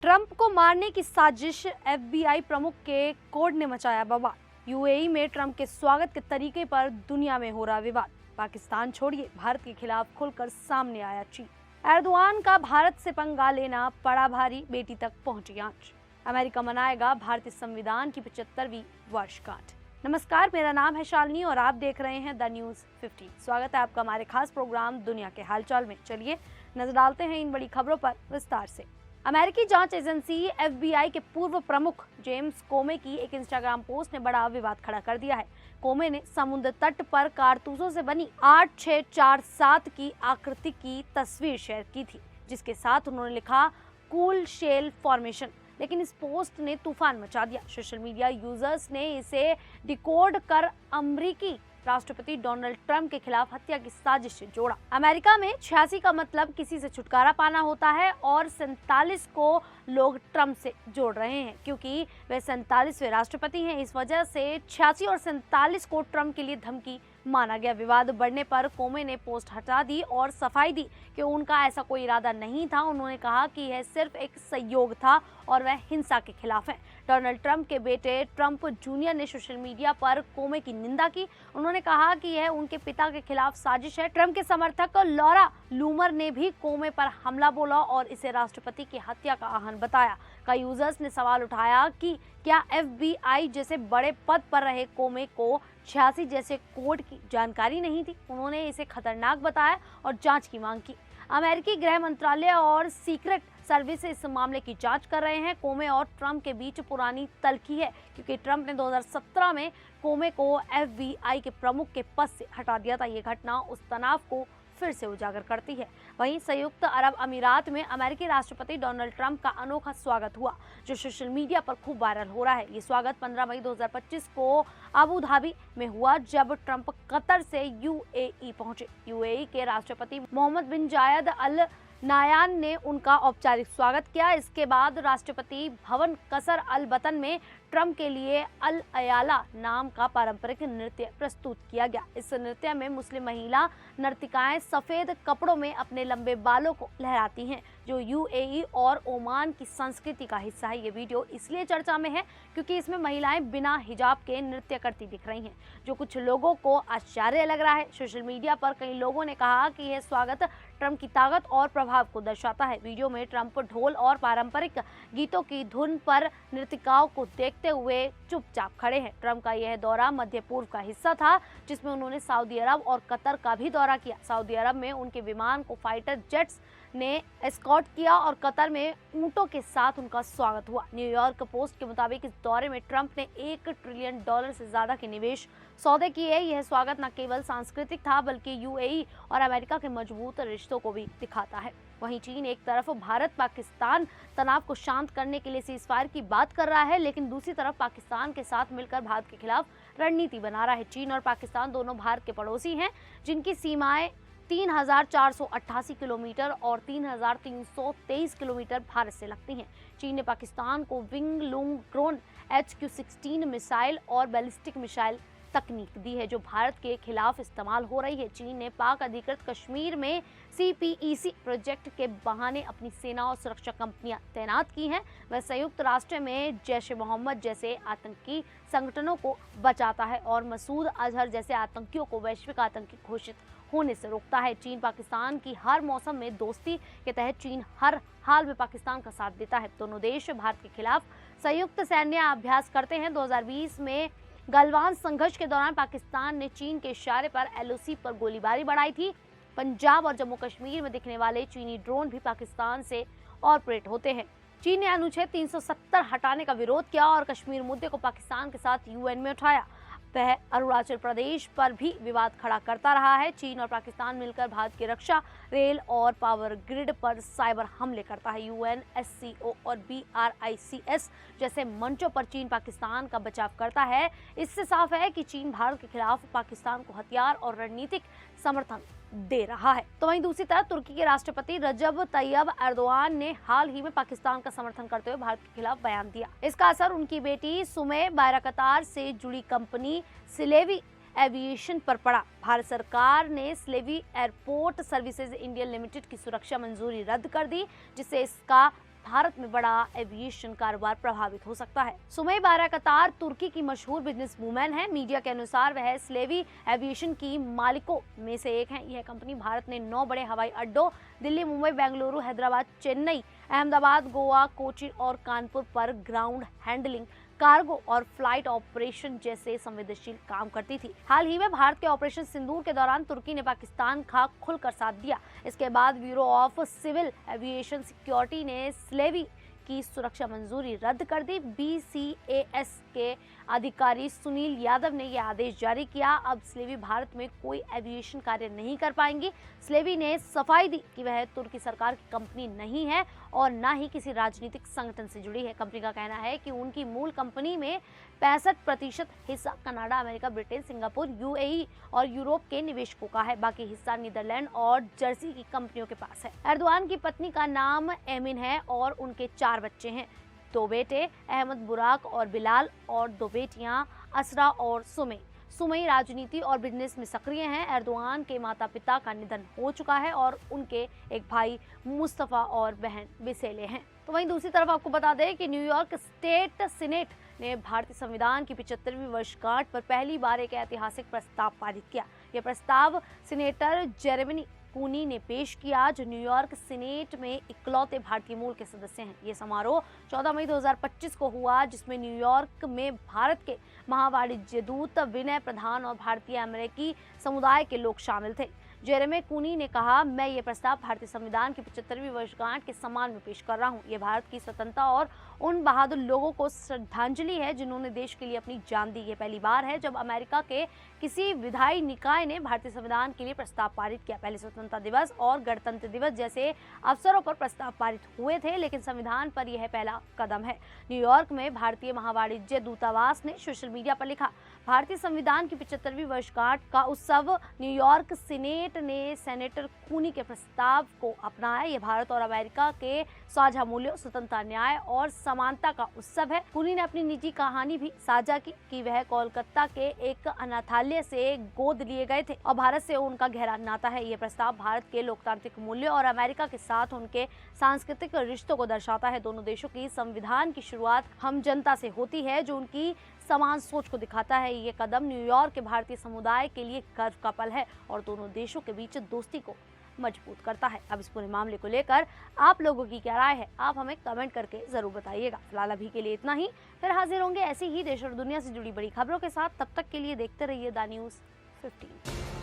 Trump को मारने की साजिश, एफबीआई प्रमुख के कोड ने मचाया बवाल। यूएई में ट्रंप के स्वागत के तरीके पर दुनिया में हो रहा विवाद। पाकिस्तान छोड़िए, भारत के खिलाफ खुलकर सामने आया चीन। एर्दोआन का भारत से पंगा लेना पड़ा भारी, बेटी तक पहुंची आंच। अमेरिका मनाएगा भारतीय संविधान की 75वीं वर्षगांठ। नमस्कार, मेरा नाम है शालिनी और आप देख रहे हैं द न्यूज 15। स्वागत है आपका हमारे खास प्रोग्राम दुनिया के हालचाल में। चलिए नजर डालते हैं इन बड़ी खबरों पर विस्तार से। अमेरिकी जांच एजेंसी एफबीआई के पूर्व प्रमुख जेम्स कोमे की एक इंस्टाग्राम पोस्ट ने बड़ा विवाद खड़ा कर दिया है। कोमे ने समुद्र तट पर कारतूसों से बनी 8647 की आकृति की तस्वीर शेयर की थी, जिसके साथ उन्होंने लिखा कूल शेल फॉर्मेशन। लेकिन इस पोस्ट ने तूफान मचा दिया। सोशल मीडिया यूजर्स ने इसे डिकोड कर अमेरिकी राष्ट्रपति डोनाल्ड ट्रंप के खिलाफ हत्या की साजिश से जोड़ा। अमेरिका में 86 का मतलब किसी से छुटकारा पाना होता है और 47 को लोग ट्रंप से जोड़ रहे हैं क्योंकि वे 47वें राष्ट्रपति हैं। इस वजह से 86 और 47 को ट्रंप के लिए धमकी माना गया। विवाद बढ़ने पर कोमे ने पोस्ट हटा दी और सफाई दी कि उनका ऐसा कोई इरादा नहीं था। उन्होंने कहा कि यह सिर्फ एक सहयोग था और वह हिंसा के खिलाफ है। डोनाल्ड ट्रंप के बेटे ट्रंप जूनियर ने सोशल मीडिया पर कोमे की निंदा की। उन्होंने कहा कि यह उनके पिता के खिलाफ साजिश है। ट्रंप के समर्थक लॉरा लूमर ने भी कोमे पर हमला बोला और इसे राष्ट्रपति की हत्या का आहवान बताया। कई यूजर्स ने सवाल उठाया कि क्या एफबीआई जैसे बड़े पद पर रहे कोमे को 86 जैसे कोड की जानकारी नहीं थी। उन्होंने इसे खतरनाक बताया और जांच की मांग की। अमेरिकी गृह मंत्रालय और सीक्रेट सर्विस इस मामले की जांच कर रहे हैं। कोमे और ट्रंप के बीच पुरानी तल्खी है क्योंकि ट्रंप ने 2017 में कोमे को एफबीआई के प्रमुख के पद से हटा दिया था। ये घटना उस तनाव को फिर से उजागर करती है। वहीं संयुक्त अरब अमीरात में अमेरिकी राष्ट्रपति डोनाल्ड ट्रंप का अनोखा स्वागत हुआ, जो सोशल मीडिया पर खूब वायरल हो रहा है। ये स्वागत 15 मई 2025 को अबू धाबी में हुआ, जब ट्रंप कतर से यूएई पहुंचे। यूएई के राष्ट्रपति मोहम्मद बिन जायद अल नायान ने उनका औपचारिक स्वागत किया। इसके बाद राष्ट्रपति भवन कसर अल बतन में ट्रंप के लिए अल अयाला नाम का पारंपरिक नृत्य प्रस्तुत किया गया। इस नृत्य में मुस्लिम महिला नर्तिकाएं सफेद कपड़ों में अपने लंबे बालों को लहराती हैं, जो यूएई और ओमान की संस्कृति का हिस्सा है। ये वीडियो इसलिए चर्चा में है क्योंकि इसमें महिलाएं बिना हिजाब के नृत्य करती दिख रही हैं, जो कुछ लोगों को आश्चर्य लग रहा है। सोशल मीडिया पर कई लोगों ने कहा कि यह स्वागत ट्रंप की ताकत और प्रभाव को दर्शाता है। वीडियो में ट्रंप ढोल और पारंपरिक गीतों की धुन पर नर्तिकाओं को देखते हुए चुपचाप खड़े हैं। ट्रंप का यह दौरा मध्य पूर्व का हिस्सा था, जिसमें उन्होंने सऊदी अरब और कतर का भी दौरा किया। सऊदी अरब में उनके विमान को फाइटर जेट्स ने एस्कॉर्ट किया और कतर में ऊंटों के साथ उनका स्वागत हुआ। न्यूयॉर्क पोस्ट के मुताबिक इस दौरे में ट्रंप ने $1 ट्रिलियन से ज्यादा के निवेश सौदे किए। यह स्वागत न केवल सांस्कृतिक था बल्कि यूएई और अमेरिका के मजबूत रिश्तों को भी दिखाता है। वहीं चीन एक तरफ भारत पाकिस्तान तनाव को शांत करने के लिए सीजफायर की बात कर रहा है, लेकिन दूसरी तरफ पाकिस्तान के साथ मिलकर भारत के खिलाफ रणनीति बना रहा है। चीन और पाकिस्तान दोनों भारत के पड़ोसी हैं, जिनकी सीमाएं 3488 किलोमीटर और 3323 किलोमीटर भारत से लगती हैं। चीन ने पाकिस्तान को wing Loong drone HQ-16 missile और बैलिस्टिक मिसाइल तकनीक दी है, जो भारत के खिलाफ इस्तेमाल हो रही है। चीन ने पाक अधिकृत कश्मीर में CPEC प्रोजेक्ट के बहाने अपनी सेना और सुरक्षा कंपनियां तैनात की हैं। वह संयुक्त राष्ट्र में जैश ए मोहम्मद जैसे आतंकी संगठनों को बचाता है और मसूद अजहर जैसे आतंकियों को वैश्विक आतंकी घोषित होने से रोकता है। चीन पाकिस्तान की हर मौसम में दोस्ती के तहत चीन हर हाल में पाकिस्तान का साथ देता है। दोनों देश भारत के खिलाफ संयुक्त सैन्य अभ्यास करते हैं। 2020 में गलवान संघर्ष के दौरान पाकिस्तान ने चीन के इशारे पर LOC पर गोलीबारी बढ़ाई थी। पंजाब और जम्मू कश्मीर में दिखने वाले चीनी ड्रोन भी पाकिस्तान से ऑपरेट होते हैं। चीन ने अनुच्छेद 370 हटाने का विरोध किया और कश्मीर मुद्दे को पाकिस्तान के साथ UN में उठाया। वह अरुणाचल प्रदेश पर भी विवाद खड़ा करता रहा है। चीन और पाकिस्तान मिलकर भारत की रक्षा, रेल और पावर ग्रिड पर साइबर हमले करता है। UN, SCO और BRICS जैसे मंचों पर चीन पाकिस्तान का बचाव करता है। इससे साफ है कि चीन भारत के खिलाफ पाकिस्तान को हथियार और रणनीतिक समर्थन दे रहा है। तो वहीं दूसरी तरफ तुर्की के राष्ट्रपति रजब तैयब एर्दोआन ने हाल ही में पाकिस्तान का समर्थन करते हुए भारत के खिलाफ बयान दिया। इसका असर उनकी बेटी सुमे बायरकतार से जुड़ी कंपनी सिलेवी एविएशन पर पड़ा। भारत सरकार ने स्लेवी एयरपोर्ट सर्विसेज इंडिया लिमिटेड की सुरक्षा मंजूरी रद्द कर दी, जिससे इसका भारत में बड़ा एविएशन कारोबार प्रभावित हो सकता है। सुमैय कतार तुर्की की मशहूर बिजनेस वूमेन है। मीडिया के अनुसार वह स्लेवी एविएशन की मालिकों में से एक हैं। यह कंपनी भारत ने 9 बड़े हवाई अड्डों दिल्ली, मुंबई, बेंगलुरु, हैदराबाद, चेन्नई, अहमदाबाद, गोवा, कोची और कानपुर पर ग्राउंड हैंडलिंग, कार्गो और फ्लाइट ऑपरेशन जैसे संवेदनशील काम करती थी। हाल ही में भारत के ऑपरेशन सिंदूर के दौरान तुर्की ने पाकिस्तान का खुलकर साथ दिया। इसके बाद bureau of civil aviation security ने स्लेवी की सुरक्षा मंजूरी रद्द कर दी। BCAS के अधिकारी सुनील यादव ने यह आदेश जारी किया। अब स्लेवी भारत में कोई एविएशन कार्य नहीं कर पाएंगी। स्लेवी ने सफाई दी कि वह तुर्की सरकार की कंपनी नहीं है और न ही किसी राजनीतिक संगठन से जुड़ी है। कंपनी का कहना है कि उनकी मूल कंपनी में 65% हिस्सा Canada, America, Britain, Singapore, UAE और यूरोप के निवेशकों का है। बाकी हिस्सा नीदरलैंड और जर्सी की कंपनियों के पास है। एर्दोआन की पत्नी का नाम एमिन है और उनके 4 बच्चे हैं। 2 बेटे अहमद, बुराक और बिलाल और 2 बेटियां असरा और सुमई राजनीति और बिजनेस में सक्रिय हैं। एर्दोआन के माता पिता का निधन हो चुका है और उनके एक भाई मुस्तफा और बहन बिसेले हैं। तो वहीं दूसरी तरफ आपको बता दें कि न्यूयॉर्क स्टेट सीनेट ने भारतीय संविधान की 75वीं वर्षगांठ पर पहली बार एक ऐतिहासिक प्रस्ताव पारित किया। यह प्रस्ताव सीनेटर जेरेमी कूनी ने पेश किया, जो न्यूयॉर्क सीनेट में इकलौते भारतीय मूल के सदस्य हैं। ये समारोह 14 मई 2025 को हुआ, जिसमें न्यूयॉर्क में भारत के महावाणिज्य दूत विनय प्रधान और भारतीय अमेरिकी समुदाय के लोग शामिल थे। जेरेमी कूनी ने कहा, मैं ये प्रस्ताव भारतीय संविधान की 75वीं वर्षगांठ के सम्मान में पेश कर रहा हूँ। ये भारत की स्वतंत्रता और उन बहादुर लोगों को श्रद्धांजलि है जिन्होंने देश के लिए अपनी जान दी। ये पहली बार है जब अमेरिका के किसी विधायी निकाय ने भारतीय संविधान के लिए प्रस्ताव पारित किया। पहले स्वतंत्रता दिवस और गणतंत्र दिवस जैसे अवसरों पर प्रस्ताव पारित हुए थे, लेकिन संविधान पर यह पहला कदम है। न्यूयॉर्क में भारतीय महावाणिज्य दूतावास ने सोशल मीडिया पर लिखा, भारतीय संविधान की 75वीं वर्षगांठ का उत्सव। न्यूयॉर्क सीनेट ने सेनेटर कूनी के प्रस्ताव को अपनाया। यह भारत और अमेरिका के साझा मूल्यों, स्वतंत्रता, न्याय और समानता का उत्सव है। कूनी ने अपनी निजी कहानी भी साझा की कि वह कोलकाता के एक अनाथालय से गोद लिए गए थे और भारत से उनका गहरा नाता है। यह प्रस्ताव भारत के लोकतांत्रिक मूल्यों और अमेरिका के साथ उनके सांस्कृतिक रिश्तों को दर्शाता है। दोनों देशों की संविधान की शुरुआत हम जनता से होती है, जो उनकी समान सोच को दिखाता है। ये कदम न्यूयॉर्क के भारतीय समुदाय के लिए गर्व का पल है और दोनों देशों के बीच दोस्ती को मजबूत करता है। अब इस पूरे मामले को लेकर आप लोगों की क्या राय है, आप हमें कमेंट करके जरूर बताइएगा। फिलहाल अभी के लिए इतना ही, फिर हाजिर होंगे ऐसी ही देश और दुनिया से जुड़ी बड़ी खबरों के साथ। तब तक के लिए देखते रहिए द न्यूज़ 15।